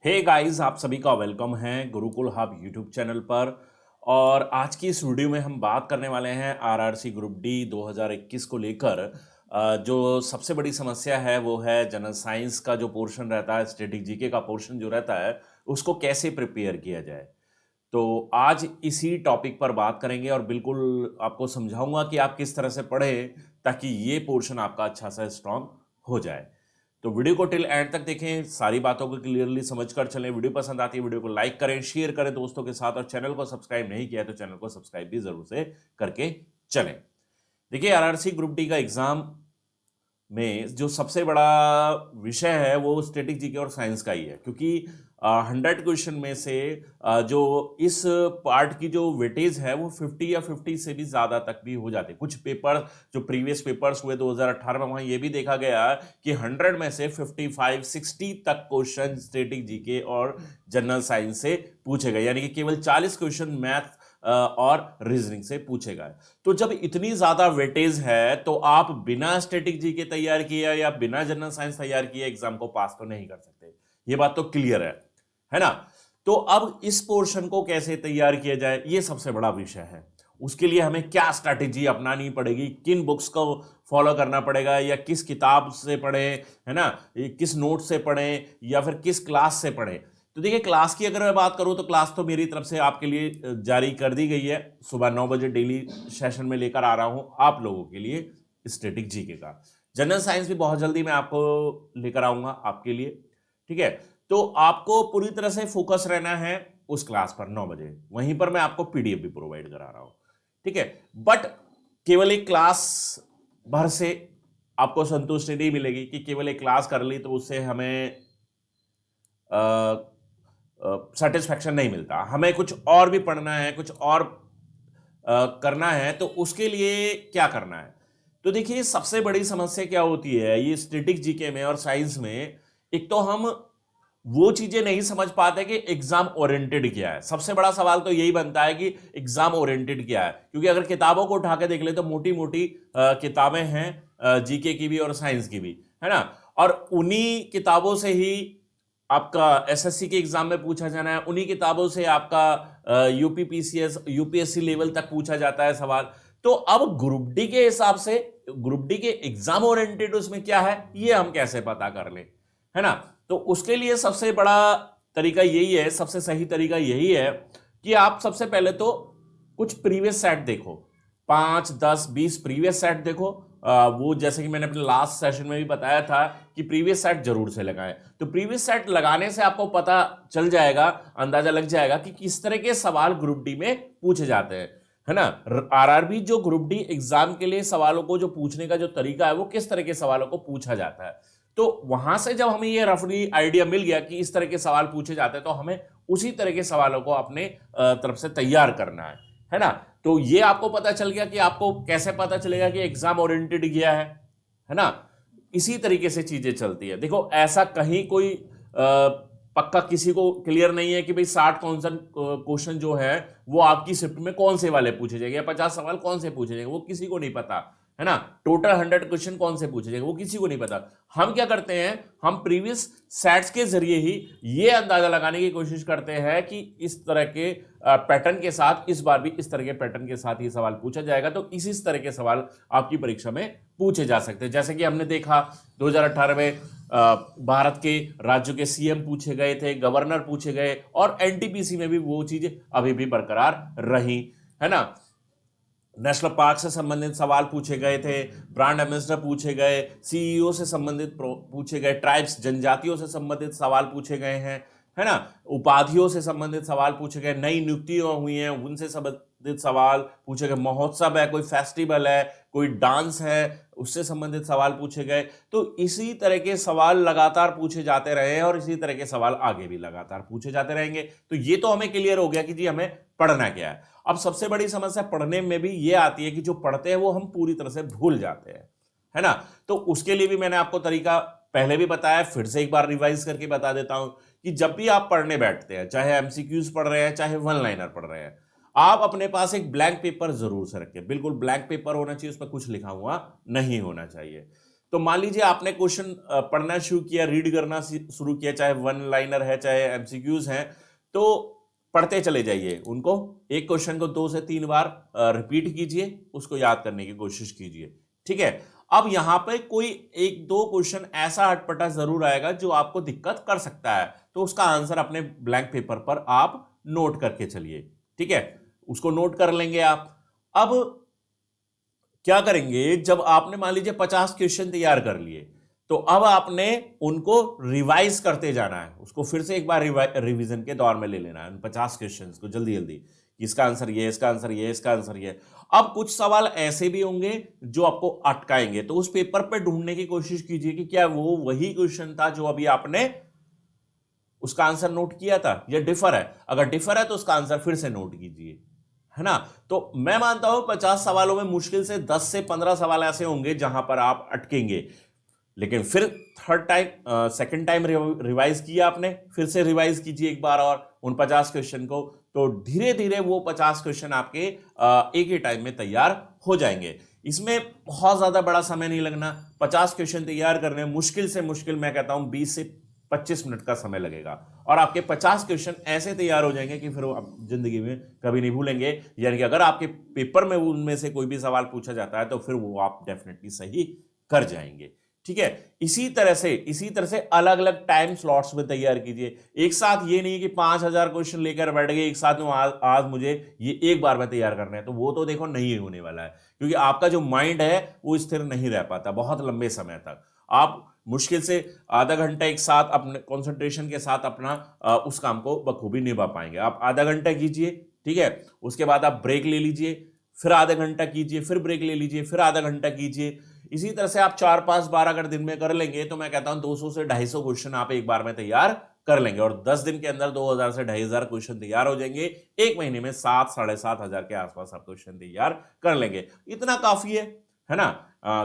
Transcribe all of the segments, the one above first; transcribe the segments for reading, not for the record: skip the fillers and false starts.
Hey guys, आप सभी का वेलकम है गुरुकुल हब यूट्यूब चैनल पर। और आज की इस वीडियो में हम बात करने वाले हैं आरआरसी ग्रुप डी 2021 को लेकर। जो सबसे बड़ी समस्या है वो है जनरल साइंस का जो पोर्शन रहता है, स्टैटिक जीके का पोर्शन जो रहता है, उसको कैसे प्रिपेयर किया जाए। तो आज इसी टॉपिक पर बात करेंगे और बिल्कुल आपको समझाऊंगा कि आप किस तरह से पढ़ें ताकि ये पोर्शन आपका अच्छा सा स्ट्रांग हो जाए। तो वीडियो को टिल एंड तक देखें, सारी बातों को क्लियरली समझ कर चलें। वीडियो पसंद आती है वीडियो को लाइक करें, शेयर करें दोस्तों के साथ, और चैनल को सब्सक्राइब नहीं किया है तो चैनल को सब्सक्राइब भी जरूर से करके चलें। देखिए, आरआरसी ग्रुप डी का एग्जाम में जो सबसे बड़ा विषय है वो स्टैटिक जीके और साइंस का ही है, क्योंकि 100 क्वेश्चन में से जो इस पार्ट की जो वेटेज है वो 50 या 50 से भी ज़्यादा तक भी हो जाते हैं। कुछ पेपर जो प्रीवियस पेपर्स हुए 2018 में, वहाँ ये भी देखा गया कि 100 में से 55-60 तक क्वेश्चन स्टैटिक जीके और जनरल साइंस से पूछे गए, यानी कि केवल 40 क्वेश्चन मैथ और रीजनिंग से पूछे गए। तो जब इतनी ज्यादा वेटेज है तो आप बिना स्टैटिक जीके तैयार किए या बिना जनरल साइंस तैयार किए एग्जाम को पास तो नहीं कर सकते। ये बात तो क्लियर है ना। तो अब इस पोर्शन को कैसे तैयार किया जाए, ये सबसे बड़ा विषय है। उसके लिए हमें क्या स्ट्रैटेजी अपनानी पड़ेगी, किन बुक्स को फॉलो करना पड़ेगा, या किस किताब से पढ़ें, है ना, किस नोट से पढ़ें या फिर किस क्लास से पढ़ें। तो देखिए, क्लास की अगर मैं बात करूं तो क्लास तो मेरी तरफ से आपके लिए जारी कर दी गई है। सुबह 9 बजे डेली सेशन में लेकर आ रहा हूं आप लोगों के लिए स्टैटिक जीके का। जनरल साइंस भी बहुत जल्दी मैं आपको लेकर आऊंगा आपके लिए, ठीक है। तो आपको पूरी तरह से फोकस रहना है उस क्लास पर 9 बजे। वहीं पर मैं आपको पीडीएफ भी प्रोवाइड करा रहा हूं, ठीक है। बट केवल एक क्लास भर से आपको संतुष्टि नहीं मिलेगी कि केवल एक क्लास कर ली तो उससे हमें सेटिस्फैक्शन नहीं मिलता। हमें कुछ और भी पढ़ना है, कुछ और करना है। तो उसके लिए क्या करना है, तो देखिए, सबसे बड़ी समस्या क्या होती है ये स्टैटिक जीके में और साइंस में। एक तो हम वो चीजें नहीं समझ पाते कि एग्जाम ओरिएंटेड क्या है। सबसे बड़ा सवाल तो यही बनता है कि एग्जाम ओरिएंटेड क्या है, क्योंकि अगर किताबों को उठा के देख ले तो मोटी मोटी किताबें हैं जीके की भी और साइंस की भी, है ना। और उन्हीं किताबों से ही आपका एसएससी के एग्जाम में पूछा जाना है, उन्हीं किताबों से आपका यूपीपीसीएस यूपीएससी लेवल तक पूछा जाता है सवाल। तो अब ग्रुप डी के हिसाब से, ग्रुप डी के एग्जाम ओरिएंटेड उसमें क्या है ये हम कैसे पता कर लें, है ना। तो उसके लिए सबसे बड़ा तरीका यही है, सबसे सही तरीका यही है कि आप सबसे पहले तो कुछ प्रीवियस सेट देखो। 5, 10, 20 प्रीवियस सेट देखो। वो जैसे कि मैंने अपने लास्ट सेशन में भी बताया था कि प्रीवियस सेट जरूर से लगाएं। तो प्रीवियस सेट लगाने से आपको पता चल जाएगा, अंदाजा लग जाएगा कि किस तरह के सवाल ग्रुप डी में पूछे जाते हैं, है ना। आरआरबी जो ग्रुप डी एग्जाम के लिए सवालों को जो पूछने का जो तरीका है वो किस तरह के सवालों को पूछा जाता है। तो वहां से जब हमें ये रफली आइडिया मिल गया कि इस तरह के सवाल पूछे जाते हैं, तो हमें उसी तरह के सवालों को अपने तरफ से तैयार करना है ना। तो ये आपको पता चल गया कि आपको कैसे पता चलेगा कि एग्जाम ओरिएंटेड गया है ना। इसी तरीके से चीजें चलती है। देखो, ऐसा कहीं कोई पक्का किसी को क्लियर नहीं है कि भाई 60 कौन सा क्वेश्चन जो है वो आपकी शिफ्ट में कौन से वाले पूछे जाएंगे, या 50 सवाल कौन से पूछे जाएंगे, वो किसी को नहीं पता, है ना। टोटल 100 क्वेश्चन कौन से पूछे जाएंगे वो किसी को नहीं पता। हम क्या करते हैं, हम प्रीवियस सेट्स के जरिए ही ये अंदाजा लगाने की कोशिश करते हैं कि इस तरह के पैटर्न के साथ इस बार भी इस तरह के पैटर्न के साथ ये सवाल पूछा जाएगा, तो इसी तरह के सवाल आपकी परीक्षा में पूछे जा सकते हैं। जैसे कि हमने देखा 2018 में भारत के राज्यों के सीएम पूछे गए थे, गवर्नर पूछे गए, और एनटीपीसी में भी वो चीज अभी भी बरकरार रही, है ना। नेशनल पार्क से संबंधित सवाल पूछे गए थे, ब्रांड एम्बेसडर पूछे गए, सीईओ से संबंधित पूछे गए, ट्राइब्स जनजातियों से संबंधित सवाल पूछे गए हैं, है ना। उपाधियों से संबंधित सवाल पूछे गए, नई नियुक्तियां हुई हैं उनसे संबंधित सवाल पूछे गए, महोत्सव है, कोई फेस्टिवल है, कोई डांस है, उससे संबंधित सवाल पूछे गए। तो इसी तरह के सवाल लगातार पूछे जाते रहे हैं और इसी तरह के सवाल आगे भी लगातार पूछे जाते रहेंगे। तो ये तो हमें क्लियर हो गया कि जी हमें पढ़ना क्या है। अब सबसे बड़ी समस्या पढ़ने में भी ये आती है कि जो पढ़ते हैं वो हम पूरी तरह से भूल जाते हैं, है ना। तो उसके लिए भी मैंने आपको तरीका पहले भी बताया, फिर से एक बार रिवाइज करके बता देता हूं कि जब भी आप पढ़ने बैठते हैं, चाहे एमसीक्यूज पढ़ रहे हैं चाहे वन लाइनर पढ़ रहे हैं, आप अपने पास एक ब्लैंक पेपर जरूर से रखें। बिल्कुल ब्लैंक पेपर होना चाहिए, उस पर कुछ लिखा हुआ नहीं होना चाहिए। तो मान लीजिए आपने क्वेश्चन पढ़ना शुरू किया, रीड करना शुरू किया, चाहे वन लाइनर है चाहे एमसीक्यूज हैं, तो पढ़ते चले जाइए उनको। एक क्वेश्चन को 2 से 3 बार रिपीट कीजिए, उसको याद करने की कोशिश कीजिए, ठीक है। अब यहां पे कोई 1-2 क्वेश्चन ऐसा अटपटा जरूर आएगा जो आपको दिक्कत कर सकता है, तो उसका आंसर अपने ब्लैंक पेपर पर आप नोट करके चलिए, ठीक है। उसको नोट कर लेंगे आप। अब क्या करेंगे, जब आपने मान लीजिए 50 क्वेश्चन तैयार कर लिए, तो अब आपने उनको रिवाइज करते जाना है, उसको फिर से एक बार रिवीजन के दौर में ले लेना है 50 क्वेश्चन को जल्दी जल्दी। इसका आंसर ये, इसका आंसर ये, इसका आंसर ये। अब कुछ सवाल ऐसे भी होंगे जो आपको अटकाएंगे, तो उस पेपर पे ढूंढने की कोशिश कीजिए कि क्या वो वही क्वेश्चन था जो अभी आपने उसका आंसर नोट किया था, या डिफर है। अगर डिफर है तो उसका आंसर फिर से नोट कीजिए, है ना। तो मैं मानता हूं 50 सवालों में मुश्किल से 10 से 15 सवाल ऐसे होंगे जहां पर आप अटकेंगे, लेकिन फिर third time second time revise किया आपने, फिर से रिवाइज कीजिए एक बार और उन 50 क्वेश्चन को, तो धीरे धीरे वो 50 क्वेश्चन आपके एक ही टाइम में तैयार हो जाएंगे। इसमें बहुत ज्यादा बड़ा समय नहीं लगना। 50 क्वेश्चन तैयार करने मुश्किल से मुश्किल मैं कहता हूं 20 से 25 मिनट का समय लगेगा, और आपके 50 क्वेश्चन ऐसे तैयार हो जाएंगे कि फिर वो आप जिंदगी में कभी नहीं भूलेंगे। यानी कि अगर आपके पेपर में उनमें से कोई भी सवाल पूछा जाता है तो फिर वो आप डेफिनेटली सही कर जाएंगे, ठीक है। इसी तरह से अलग अलग टाइम स्लॉट्स में तैयार कीजिए। एक साथ ये नहीं कि 5000 क्वेश्चन लेकर बैठ गए एक साथ में, आज मुझे ये एक बार में तैयार करना है, तो वो तो देखो नहीं होने वाला है, क्योंकि आपका जो माइंड है वो स्थिर नहीं रह पाता बहुत लंबे समय तक। आप मुश्किल से आधा घंटा एक साथ अपने कंसंट्रेशन के साथ अपना उस काम को बखूबी निभा पाएंगे। आप आधा घंटा कीजिए, ठीक है, उसके बाद आप ब्रेक ले लीजिए, फिर आधा घंटा कीजिए, फिर ब्रेक ले लीजिए, फिर आधा घंटा कीजिए। इसी तरह से आप 4-5 बार अगर दिन में कर लेंगे तो मैं कहता हूं 200 से 250 क्वेश्चन आप एक बार में तैयार कर लेंगे, और 10 दिन के अंदर 2000 से 2500 क्वेश्चन तैयार हो जाएंगे। एक महीने में 7-7,500 के आसपास आप क्वेश्चन तैयार कर लेंगे। इतना काफी है ना।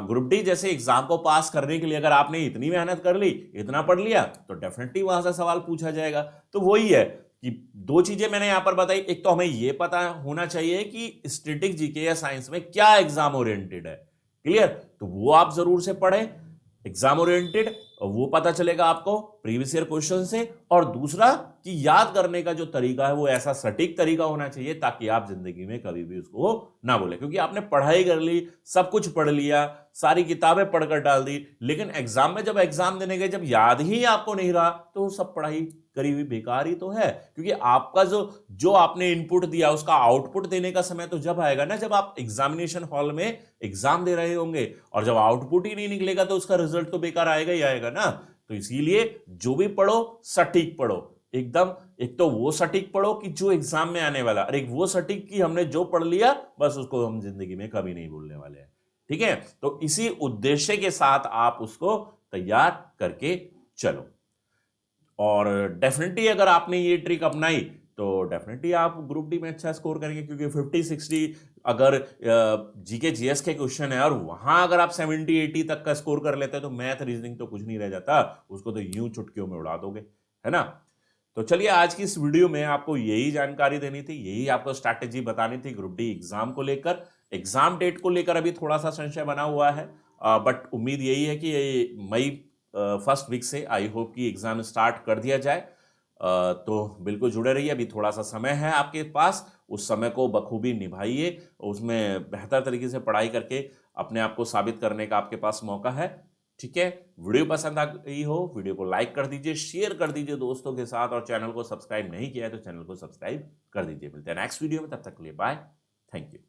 ग्रुप डी जैसे एग्जाम को पास करने के लिए अगर आपने इतनी मेहनत कर ली, इतना पढ़ लिया, तो डेफिनेटली वहां से सवाल पूछा जाएगा। तो वही है कि 2 चीजें मैंने यहां पर बताई। एक तो हमें यह पता होना चाहिए कि स्टैटिक जीके या साइंस में क्या एग्जाम ओरिएंटेड है, क्लियर, तो वो आप जरूर से पढ़ें एग्जाम ओरिएंटेड, वो पता चलेगा आपको प्रीवियस ईयर क्वेश्चन से। और दूसरा कि याद करने का जो तरीका है वो ऐसा सटीक तरीका होना चाहिए ताकि आप जिंदगी में कभी भी उसको ना भूलें, क्योंकि आपने पढ़ाई कर ली, सब कुछ पढ़ लिया, सारी किताबें पढ़कर डाल दी, लेकिन एग्जाम में जब एग्जाम देने गए जब याद ही आपको नहीं रहा, तो सब पढ़ाई करी हुई बेकार ही तो है। क्योंकि आपका जो आपने इनपुट दिया उसका आउटपुट देने का समय तो जब आएगा ना जब आप एग्जामिनेशन हॉल में एग्जाम दे रहे होंगे, और जब आउटपुट ही नहीं निकलेगा तो उसका रिजल्ट तो बेकार आएगा ही आएगा ना। तो इसीलिए जो भी पढ़ो सटीक पढ़ो एकदम। एक तो वो सटीक पढ़ो कि जो एग्जाम में आने वाला, और एक वो सटीक कि हमने जो पढ़ लिया बस उसको हम जिंदगी में कभी नहीं भूलने वाले हैं, ठीक है। तो इसी उद्देश्य के साथ आप उसको तैयार करके चलो, और डेफिनेटली अगर आपने ये ट्रिक अपनाई तो डेफिनेटली आप ग्रुप डी में अच्छा स्कोर करेंगे, क्योंकि 50-60 अगर जीके जीएस के क्वेश्चन है और वहां अगर आप 70-80 तक का स्कोर कर लेते हैं तो मैथ रीजनिंग तो कुछ नहीं रह जाता, उसको तो यूं चुटकियों में उड़ा दोगे, है ना। तो चलिए आज की इस वीडियो में आपको यही जानकारी देनी थी, यही आपको स्ट्रैटेजी बतानी थी ग्रुप डी एग्जाम को लेकर। एग्जाम डेट को लेकर अभी थोड़ा सा संशय बना हुआ है, बट उम्मीद यही है कि मई फर्स्ट वीक से आई होप कि एग्जाम स्टार्ट कर दिया जाए। तो बिल्कुल जुड़े रहिए, अभी थोड़ा सा समय है आपके पास, उस समय को बखूबी निभाइए, उसमें बेहतर तरीके से पढ़ाई करके अपने आप को साबित करने का आपके पास मौका है, ठीक है। वीडियो पसंद आ गई हो वीडियो को लाइक कर दीजिए, शेयर कर दीजिए दोस्तों के साथ, और चैनल को सब्सक्राइब नहीं किया है तो चैनल को सब्सक्राइब कर दीजिए। मिलते हैं नेक्स्ट वीडियो में, तब तक के लिए बाय, थैंक यू।